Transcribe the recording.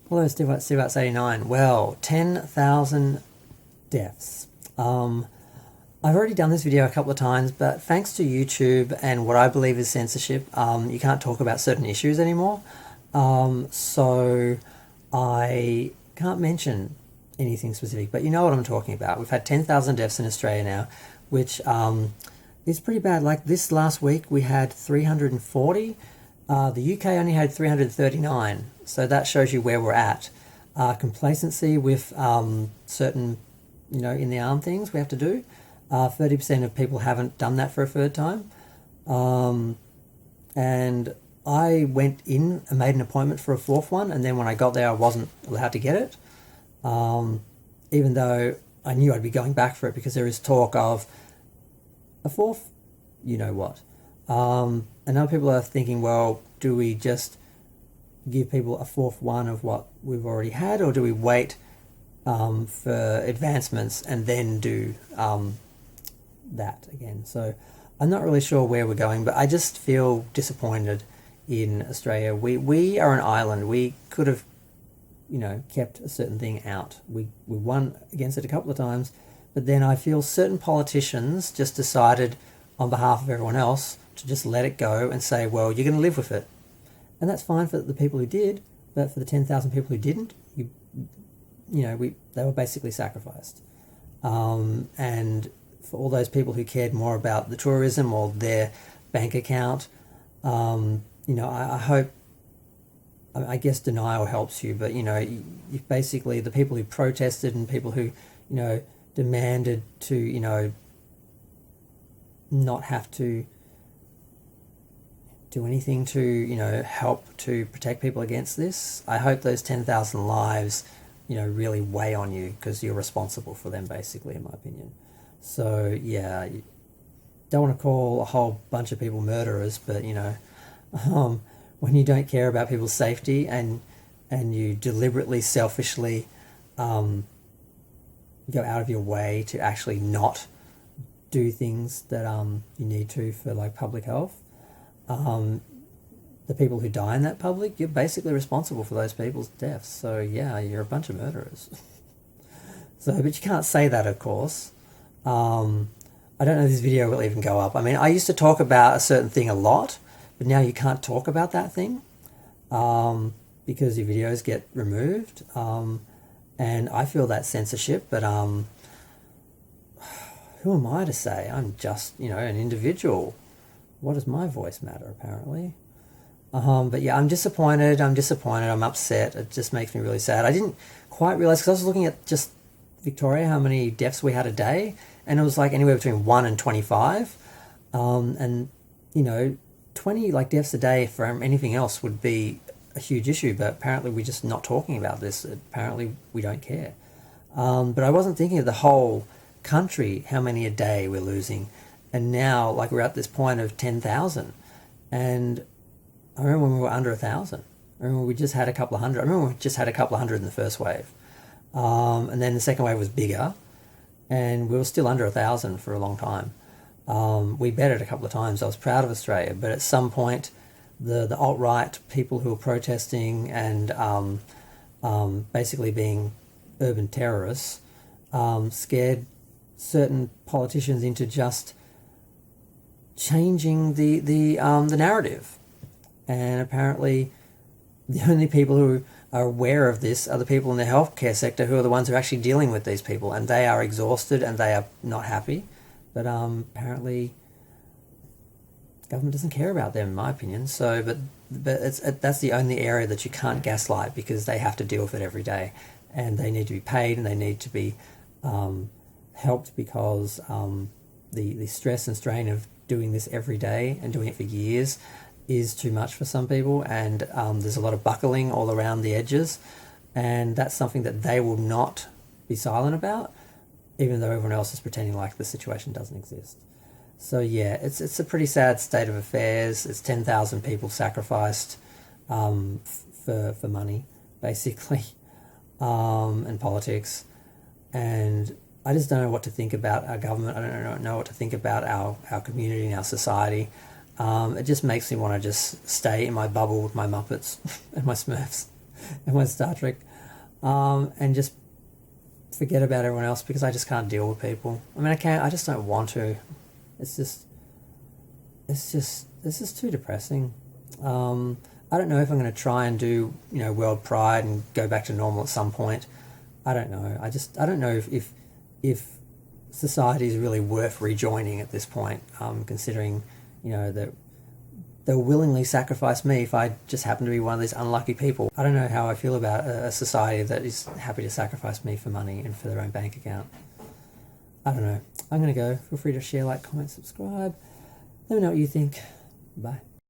Hello, Steve89. Well, 10,000 deaths. I've already done this video a couple of times, but thanks to YouTube and what I believe is censorship, you can't talk about certain issues anymore. So I can't mention anything specific, but you know what I'm talking about. We've had 10,000 deaths in Australia now, which is pretty bad. Like this last week, we had 340. The UK only had 339, so that shows you where we're at. Complacency with certain, in the arm things we have to do. 30% of people haven't done that for a third time. And I went in and made an appointment for a fourth one, and then when I got there, I wasn't allowed to get it. Even though I knew I'd be going back for it because there is talk of a fourth, you know what. And other people are thinking, well, do we just give people a fourth one of what we've already had, or do we wait for advancements and then do that again? So I'm not really sure where we're going, but I just feel disappointed in Australia. We are an island. We could have, kept a certain thing out. We won against it a couple of times, but then I feel certain politicians just decided on behalf of everyone else to just let it go and say, well, you're going to live with it. And that's fine for the people who did, but for the 10,000 people who didn't, they were basically sacrificed. And for all those people who cared more about the tourism or their bank account, I hope, I guess denial helps you, but, you basically, the people who protested and people who, demanded to, not have to do anything to, help to protect people against this. I hope those 10,000 lives, really weigh on you because you're responsible for them, basically, in my opinion. So, yeah, you don't want to call a whole bunch of people murderers, but, when you don't care about people's safety and you deliberately, selfishly go out of your way to actually not do things that you need to for like public health, the people who die in that public, you're basically responsible for those people's deaths. So yeah, you're a bunch of murderers. But you can't say that, of course. I don't know if this video will even go up. I mean, I used to talk about a certain thing a lot, but now you can't talk about that thing because your videos get removed. And I feel that's censorship, but who am I to say? I'm just, an individual. What does my voice matter, apparently? But yeah, I'm disappointed, I'm upset. It just makes me really sad. I didn't quite realize, because I was looking at just Victoria, how many deaths we had a day, and it was like anywhere between 1 and 25. And, 20 deaths a day for anything else would be a huge issue, but apparently we're just not talking about this. Apparently we don't care. But I wasn't thinking of the whole country, how many a day we're losing. And now, we're at this point of 10,000. And I remember when we were under 1,000. I remember we just had a couple of hundred. I remember we just had a couple of hundred in the first wave. And then the second wave was bigger. And we were still under 1,000 for a long time. We betted a couple of times. I was proud of Australia. But at some point, the alt-right people who were protesting and basically being urban terrorists scared certain politicians into just changing the narrative. And apparently the only people who are aware of this are the people in the healthcare sector, who are the ones who are actually dealing with these people, and they are exhausted and they are not happy. But apparently government doesn't care about them, in my opinion. So but that's the only area that you can't gaslight, because they have to deal with it every day, and they need to be paid, and they need to be helped, because the stress and strain of doing this every day and doing it for years is too much for some people, and there's a lot of buckling all around the edges, and that's something that they will not be silent about, even though everyone else is pretending like the situation doesn't exist. So yeah, it's a pretty sad state of affairs. It's 10,000 people sacrificed for money, basically, and politics, and I just don't know what to think about our government. I don't know what to think about our community and our society. It just makes me want to just stay in my bubble with my Muppets and my Smurfs. and watch Star Trek, and just forget about everyone else because I just can't deal with people. I mean, I just don't want to. It's just too depressing. I don't know if I'm going to try and do, World Pride and go back to normal at some point. I don't know. I don't know if society is really worth rejoining at this point, considering, that they'll willingly sacrifice me if I just happen to be one of these unlucky people. I don't know how I feel about a society that is happy to sacrifice me for money and for their own bank account. I don't know. I'm going to go. Feel free to share, like, comment, subscribe. Let me know what you think. Bye.